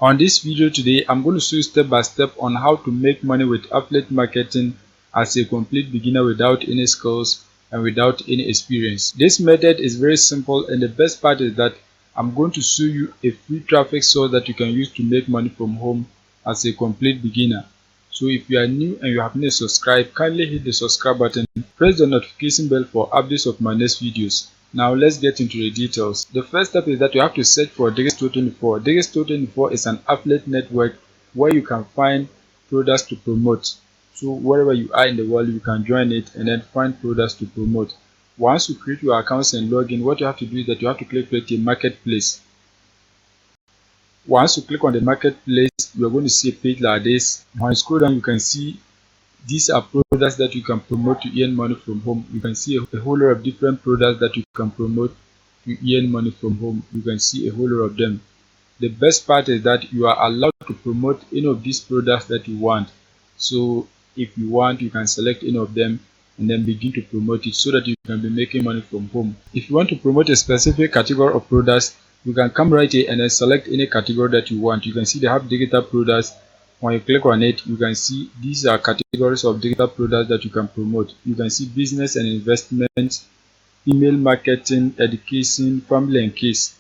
On this video today, I'm going to show you step by step on how to make money with affiliate marketing as a complete beginner without any skills and without any experience. This method is very simple, and the best part is that I'm going to show you a free traffic source that you can use to make money from home as a complete beginner. So if you are new and you have not subscribed, kindly hit the subscribe button, press the notification bell for updates of my next videos. Now let's get into the details. The first step is that you have to search for Digistore24. Digistore24 is an affiliate network where you can find products to promote. So wherever you are in the world, you can join it and then find products to promote. Once you create your accounts and log in, what you have to do is that you have to create a marketplace. Once you click on the marketplace, you are going to see a page like this. When you scroll down, you can see these are products that you can promote to earn money from home. You can see a whole lot of different products that you can promote to earn money from home. You can see a whole lot of them. The best part is that you are allowed to promote any of these products that you want. So if you want, you can select any of them and then begin to promote it so that you can be making money from home. If you want to promote a specific category of products, you can come right here and then select any category that you want. You can see they have digital products. When you click on it, you can see these are categories of digital products that you can promote. You can see business and investment, email marketing, education, family and kids,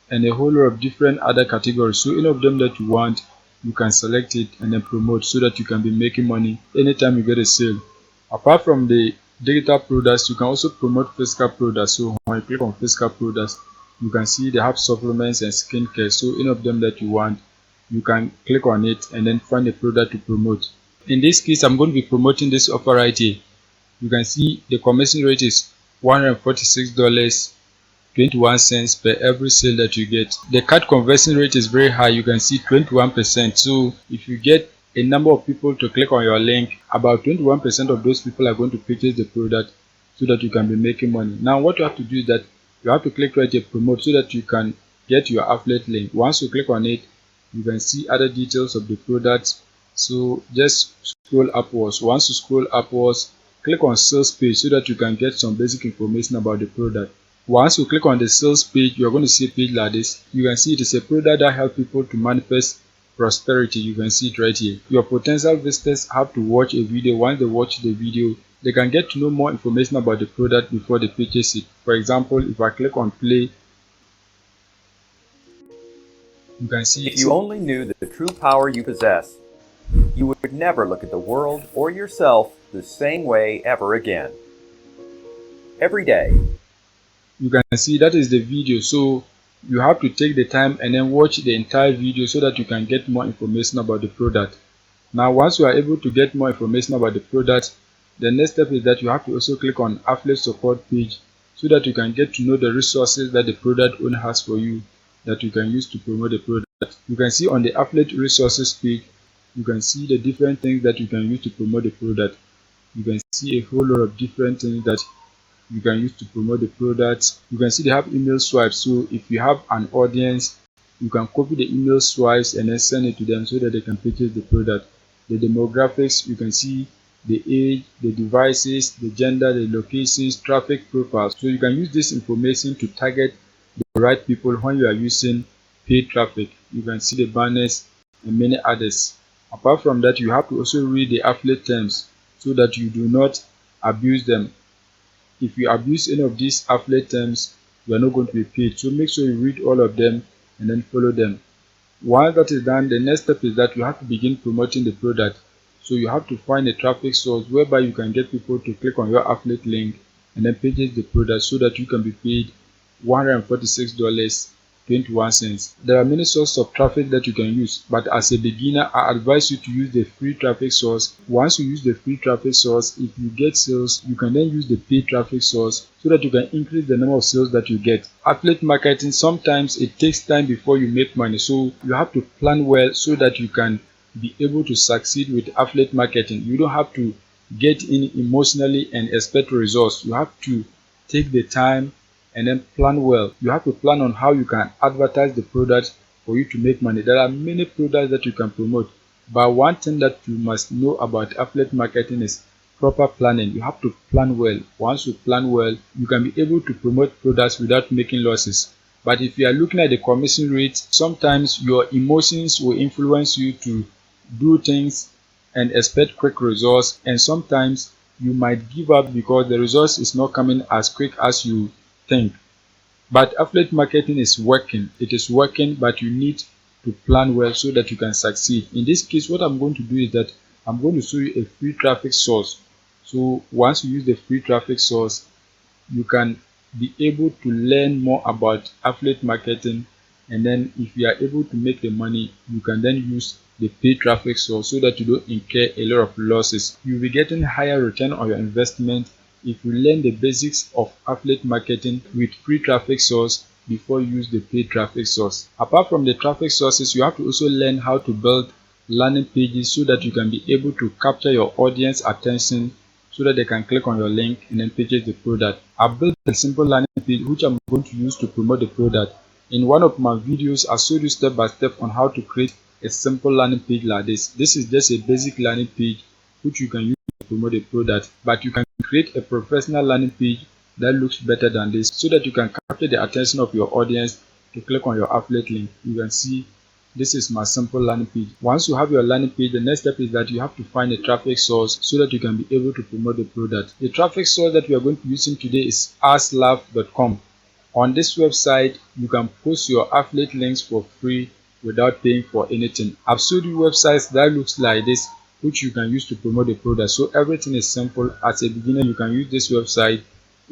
and a whole lot of different other categories. So any of them that you want, you can select it and then promote so that you can be making money anytime you get a sale. Apart from the digital products, you can also promote physical products. So when you click on physical products, you can see they have supplements and skincare. So any of them that you want, you can click on it and then find a product to promote. In this case, I'm going to be promoting this offer right here. You can see the commission rate is $146.21 per every sale that you get. The cart conversion rate is very high. You can see 21%. So if you get a number of people to click on your link, about 21% of those people are going to purchase the product so that you can be making money. Now what you have to do is that you have to click right here, promote, so that you can get your affiliate link. Once you click on it, you can see other details of the product. So just scroll upwards. Once you scroll upwards, click on sales page so that you can get some basic information about the product. Once you click on the sales page, you are going to see a page like this. You can see it is a product that helps people to manifest prosperity. You can see it right here. Your potential visitors have to watch a video. Once they watch the video, they can get to know more information about the product before they purchase it. For example, if I click on play, you can see if you only knew the true power you possess, you would never look at the world or yourself the same way ever again. Every day, you can see that is the video. So you have to take the time and then watch the entire video so that you can get more information about the product. Now once you are able to get more information about the product, the next step is that you have to also click on affiliate support page so that you can get to know the resources that the product owner has for you that you can use to promote the product. You can see on the affiliate resources page, you can see the different things that you can use to promote the product. You can see a whole lot of different things that you can use to promote the product. You can see they have email swipes. So if you have an audience, you can copy the email swipes and then send it to them so that they can purchase the product. The demographics, you can see the age, the devices, the gender, the locations, traffic profiles. So you can use this information to target the right people when you are using paid traffic. You can see the banners and many others. Apart from that, you have to also read the affiliate terms so that you do not abuse them. If you abuse any of these affiliate terms, you are not going to be paid. So make sure you read all of them and then follow them. Once that is done, the next step is that you have to begin promoting the product. So you have to find a traffic source whereby you can get people to click on your affiliate link and then purchase the product so that you can be paid $146.21. There are many sources of traffic that you can use, but as a beginner, I advise you to use the free traffic source. Once you use the free traffic source, if you get sales, you can then use the paid traffic source so that you can increase the number of sales that you get. Affiliate marketing, sometimes it takes time before you make money, so you have to plan well so that you can be able to succeed with affiliate marketing. You don't have to get in emotionally and expect results. You have to take the time and then plan well. You have to plan on how you can advertise the product for you to make money. There are many products that you can promote, but one thing that you must know about affiliate marketing is proper planning. You have to plan well. Once you plan well, you can be able to promote products without making losses. But if you are looking at the commission rate, sometimes your emotions will influence you to do things and expect quick results, and sometimes you might give up because the results is not coming as quick as you think. But affiliate marketing is working. It is working, but you need to plan well so that you can succeed. In this case, what I'm going to do is that I'm going to show you a free traffic source. So once you use the free traffic source, you can be able to learn more about affiliate marketing, and then if you are able to make the money, you can then use the paid traffic source so that you don't incur a lot of losses. You'll be getting higher return on your investment if you learn the basics of affiliate marketing with free traffic source before you use the paid traffic source. Apart from the traffic sources, you have to also learn how to build landing pages so that you can be able to capture your audience attention so that they can click on your link and then purchase the product. I've built a simple landing page which I'm going to use to promote the product. In one of my videos, I showed you step by step on how to create a simple landing page like this. This is just a basic landing page which you can use to promote the product, but you can create a professional landing page that looks better than this so that you can capture the attention of your audience to click on your affiliate link. You can see this is my simple landing page. Once you have your landing page, the next step is that you have to find a traffic source so that you can be able to promote the product. The traffic source that we are going to be using today is AskLove.com. On this website, you can post your affiliate links for free without paying for anything. I've showed you websites that looks like this which you can use to promote the product. So everything is simple. As a beginner, you can use this website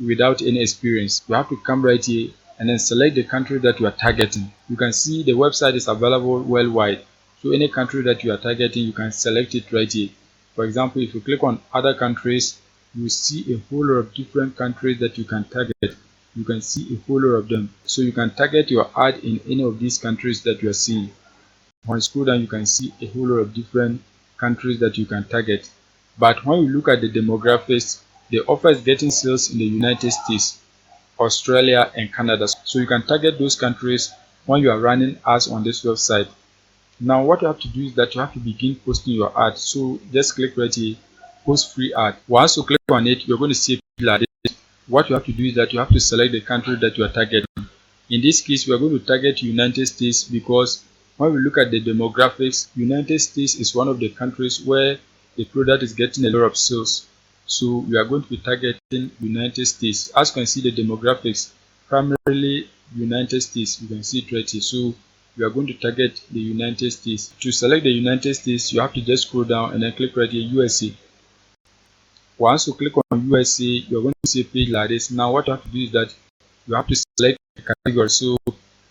without any experience. You have to come right here and then select the country that you are targeting. You can see the website is available worldwide. So any country that you are targeting, you can select it right here. For example, if you click on other countries, you see a whole lot of different countries that you can target. You can see a whole lot of them. So you can target your ad in any of these countries that you are seeing. When you scroll down, you can see a whole lot of different countries that you can target. But when you look at the demographics, the offer is getting sales in the United States, Australia, and Canada. So you can target those countries when you are running ads on this website. Now what you have to do is that you have to begin posting your ad. So just click right here, post free ad. Once you click on it, you're going to see a page like this. What you have to do is that you have to select the country that you are targeting. In this case, we are going to target United States because when we look at the demographics, United States is one of the countries where the product is getting a lot of sales. So we are going to be targeting United States. As you can see the demographics, primarily United States, you can see it right here. So we are going to target the United States. To select the United States, you have to just scroll down and then click right here, USA. Once you click on USA, you're going to see a page like this. Now what you have to do is that you have to select a category. So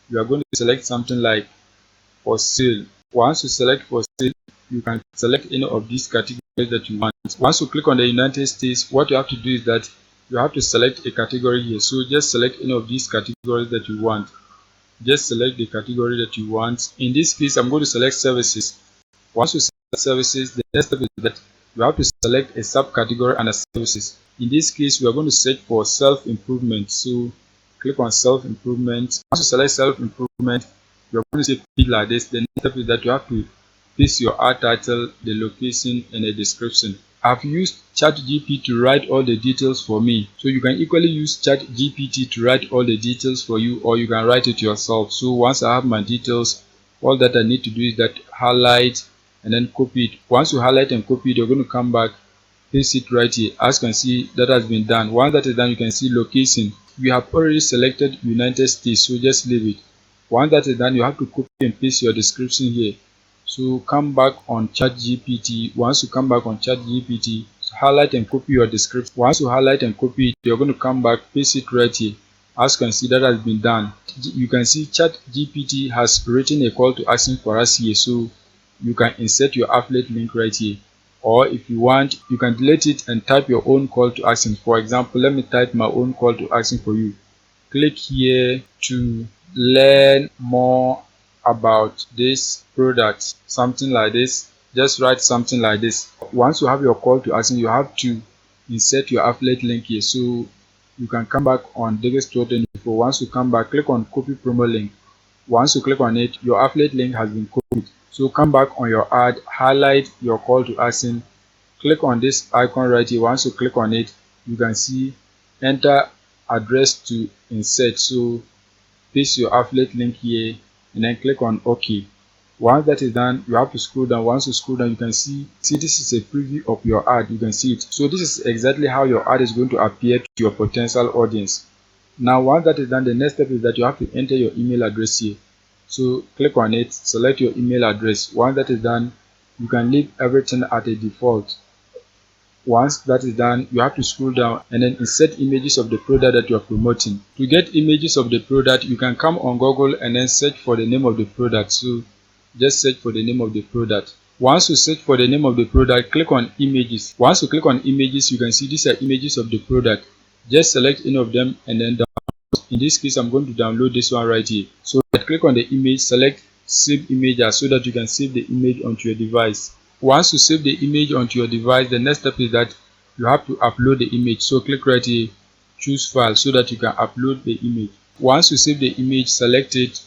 you are going to select something like for sale. Once you select for sale, you can select any of these categories that you want. Once you click on the United States, what you have to do is that you have to select a category here. So just select any of these categories that you want. Just select the category that you want. In this case, I'm going to select services. Once you select services, the next step is that you have to select a subcategory under services. In this case, we are going to search for self-improvement. So click on self-improvement. Once you select self-improvement, you're going to see a page like this. The next step is that you have to paste your ad title, the location, and the description. I've used ChatGPT to write all the details for me. So you can equally use ChatGPT to write all the details for you, or you can write it yourself. So once I have my details, all that I need to do is that highlight and then copy it. Once you highlight and copy it, you're going to come back, paste it right here. As you can see, that has been done. Once that is done, you can see location. We have already selected United States, so just leave it. Once that is done, you have to copy and paste your description here. So come back on ChatGPT. Once you come back on ChatGPT, highlight and copy your description. Once you highlight and copy it, you're going to come back, paste it right here. As you can see, that has been done. You can see ChatGPT has written a call to action for us here. So you can insert your affiliate link right here. Or if you want, you can delete it and type your own call to action. For example, let me type my own call to action for you. Click here to learn more about this product, something like this. Just write something like this. Once you have your call to action, you have to insert your affiliate link here. So you can come back on Digest.info. Once you come back, click on copy promo link. Once you click on it, your affiliate link has been copied. So come back on your ad, highlight your call to action, click on this icon right here. Once you click on it, you can see enter address to insert. So paste your affiliate link here and then click on OK. Once that is done, you have to scroll down. Once you scroll down, you can see this is a preview of your ad. You can see it. So this is exactly how your ad is going to appear to your potential audience. Now once that is done, the next step is that you have to enter your email address here. So click on it, select your email address. Once that is done, you can leave everything at a default. Once that is done, you have to scroll down and then insert images of the product that you are promoting. To get images of the product, you can come on Google and then search for the name of the product. So just search for the name of the product. Once you search for the name of the product, click on images. Once you click on images, you can see these are images of the product. Just select any of them and then download. In this case, I'm going to download this one right here. So click on the image, select save image as so that you can save the image onto your device. Once you save the image onto your device, the next step is that you have to upload the image. So click right here, choose file so that you can upload the image. Once you save the image, select it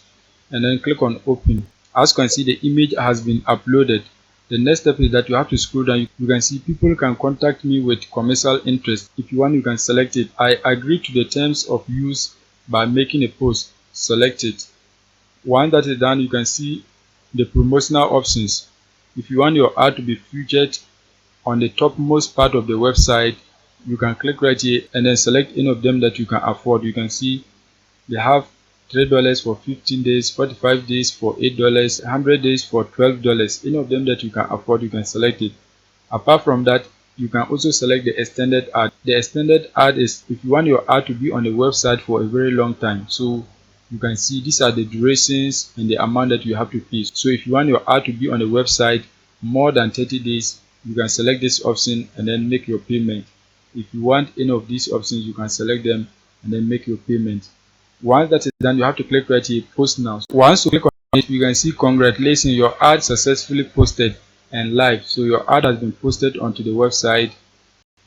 and then click on open. As you can see, the image has been uploaded. The next step is that you have to scroll down. You can see people can contact me with commercial interest. If you want, you can select it. I agree to the terms of use by making a post. Select it. Once that is done, you can see the promotional options. If you want your ad to be featured on the topmost part of the website, you can click right here and then select any of them that you can afford. You can see they have $3 for 15 days, 45 days for $8, 100 days for $12. Any of them that you can afford, you can select it. Apart from that, you can also select the extended ad. The extended ad is if you want your ad to be on the website for a very long time. So you can see these are the durations and the amount that you have to pay. So if you want your ad to be on the website more than 30 days, you can select this option and then make your payment. If you want any of these options, you can select them and then make your payment. Once that is done, you have to click right here, post now. Once you click on it, you can see congratulations, your ad successfully posted and live. So your ad has been posted onto the website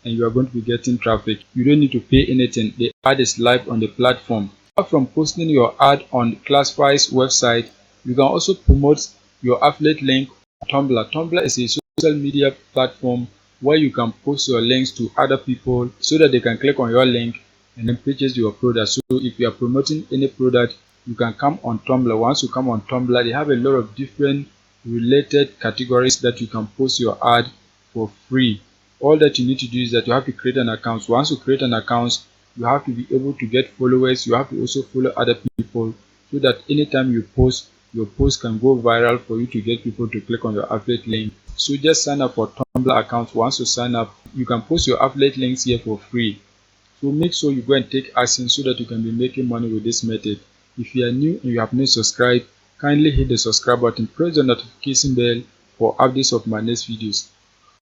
and you are going to be getting traffic. You don't need to pay anything. The ad is live on the platform. Apart from posting your ad on Classify's website, you can also promote your affiliate link on Tumblr. Tumblr is a social media platform where you can post your links to other people so that they can click on your link and then purchase your product. So if you are promoting any product, you can come on Tumblr. Once you come on Tumblr, they have a lot of different related categories that you can post your ad for free. All that you need to do is that you have to create an account. Once you create an account, you have to be able to get followers. You have to also follow other people so that anytime you post, your post can go viral for you to get people to click on your affiliate link. So just sign up for Tumblr account. Once you sign up, you can post your affiliate links here for free. So make sure you go and take action so that you can be making money with this method. If you are new and you have not subscribed, kindly hit the subscribe button, press the notification bell for updates of my next videos.